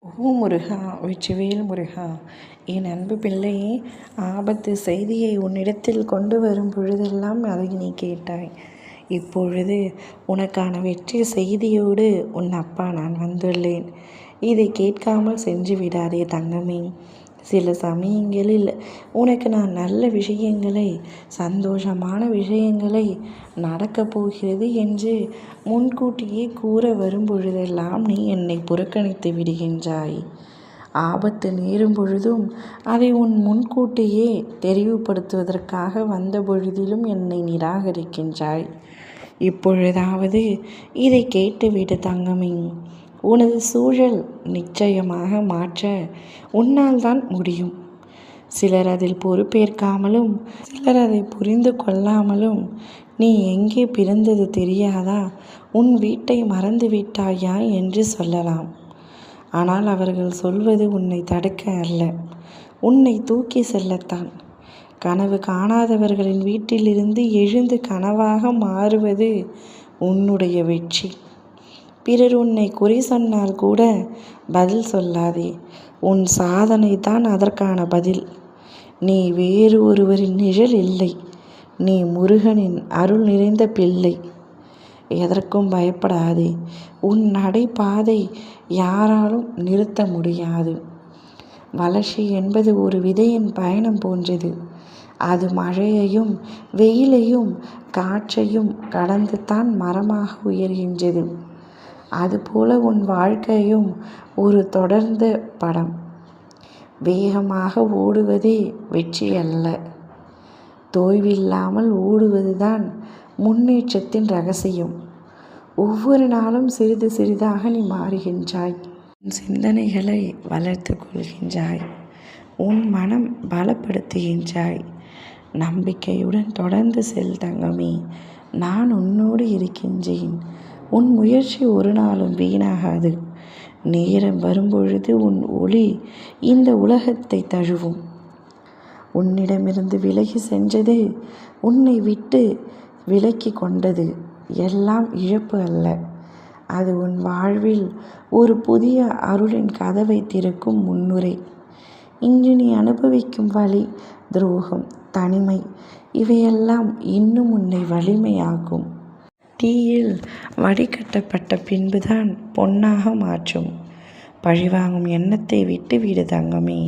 ஓ முருகா, வெற்றிவேல் முருகா! என் அன்பு பிள்ளையே, ஆபத்து செய்தியை உன்னிடத்தில் கொண்டு வரும் பொழுதெல்லாம் அதை நீ கேட்டாய். இப்பொழுது உனக்கான வெற்றி செய்தியோடு உன் அப்பா நான் வந்துள்ளேன். இதை கேட்காமல் சென்று விடாதே தங்கமே. சில சமயங்களில் உனக்கு நான் நல்ல விஷயங்களை, சந்தோஷமான விஷயங்களை நடக்கப் போகிறது என்று முன்கூட்டியே கூற வரும் பொழுதெல்லாம் நீ என்னை புறக்கணித்து விடுகின்றாய். ஆபத்து நேரும் பொழுதும் அதை உன் முன்கூட்டியே தெரிவுபடுத்துவதற்காக வந்த பொழுதிலும் என்னை நிராகரிக்கின்றாய். இப்பொழுதாவது இதை கேட்டுவிடு தங்கமே. உனது சூழல் நிச்சயமாக மாற்ற உன்னால் தான் முடியும். சிலர் அதில் பொறுப்பேற்காமலும் சிலர் அதை புரிந்து கொள்ளாமலும், நீ எங்கே பிறந்தது தெரியாதா, உன் வீட்டை மறந்து விட்டாயா என்று சொல்லலாம். ஆனால் அவர்கள் சொல்வது உன்னை தடுக்க அல்ல, உன்னை தூக்கி செல்லத்தான். கனவு காணாதவர்களின் வீட்டிலிருந்து எழுந்து கனவாக மாறுவது உன்னுடைய வெற்றி. பிறர் உன்னை குறை சொன்னால் கூட பதில் சொல்லாதே. உன் சாதனை தான் அதற்கான பதில். நீ வேறு ஒருவரின் நிழல் இல்லை. நீ முருகனின் அருள் நிறைந்த பிள்ளை. எதற்கும் பயப்படாதே. உன் நடைபாதை யாராலும் நிறுத்த முடியாது. வளர்ச்சி என்பது ஒரு விதையின் பயணம் போன்றது. அது மழையையும் வெயிலையும் காற்றையும் கடந்து தான் மரமாக உயர்கின்றது. அதுபோல உன் வாழ்க்கையும் ஒரு தொடர்ந்த படம். வேகமாக ஓடுவதே வெற்றி அல்ல, தோய்வில்லாமல் ஓடுவதுதான் முன்னேற்றத்தின் ரகசியம். ஒவ்வொரு நாளும் சிறிது சிறிதாக நீ மாறுகின்றாய். உன் சிந்தனைகளை வளர்த்து கொள்கின்றாய். உன் மனம் பலப்படுத்துகின்றாய். நம்பிக்கையுடன் தொடர்ந்து செல் தங்கமே. நான் உன்னோடு இருக்கின்றேன். உன் முயற்சி ஒரு நாளும் வீணாகாது. நேரம் வரும்பொழுது உன் ஒளி இந்த உலகத்தை தழுவும். உன்னிடமிருந்து விலகி சென்றது, உன்னை விட்டு விலக்கி கொண்டது எல்லாம் இழப்பு அல்ல. அது உன் வாழ்வில் ஒரு புதிய அருளின் கதவை திறக்கும் முன்னுரை. இன்று நீ அனுபவிக்கும் வலி, துரோகம், தனிமை இவையெல்லாம் இன்னும் உன்னை வலிமையாக்கும். தீயில் வடிகட்டப்பட்ட பின்புதான் பொன்னாக மாற்றும். பழிவாங்கும் எண்ணத்தை விட்டு விடு தங்கமே.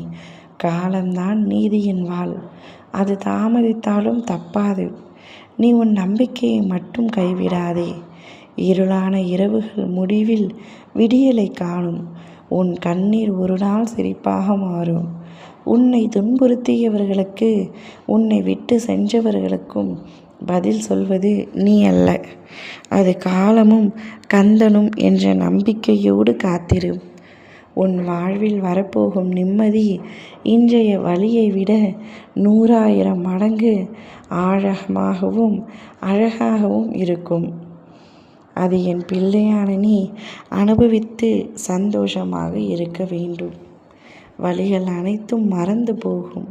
காலம்தான் நீதியின் வாள். அது தாமதித்தாலும் தப்பாது. நீ உன் நம்பிக்கையை மட்டும் கைவிடாதே. இருளான இரவுகள் முடிவில் விடியலை காணும். உன் கண்ணீர் ஒரு நாள் சிரிப்பாக மாறும். உன்னை துன்புறுத்தியவர்களுக்கு, உன்னை விட்டு சென்றவர்களுக்கும் பதில் சொல்வது நீ அல்ல, அது காலமும் கந்தனும் என்ற நம்பிக்கையோடு காத்திரு. உன் வாழ்வில் வரப்போகும் நிம்மதி இன்றைய வலியை விட 100,000 மடங்கு ஆழமாகவும் அழகாகவும் இருக்கும். அது என் பிள்ளையான நீ அனுபவித்து சந்தோஷமாக இருக்க வேண்டும். வலிகள் அனைத்தும் மறந்து போகும்.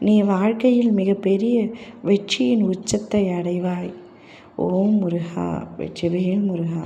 நீ வாழ்க்கையில் மிகப்பெரிய வெற்றியின் உச்சத்தை அடைவாய். ஓம் முருகா, வெற்றிவேல் முருகா!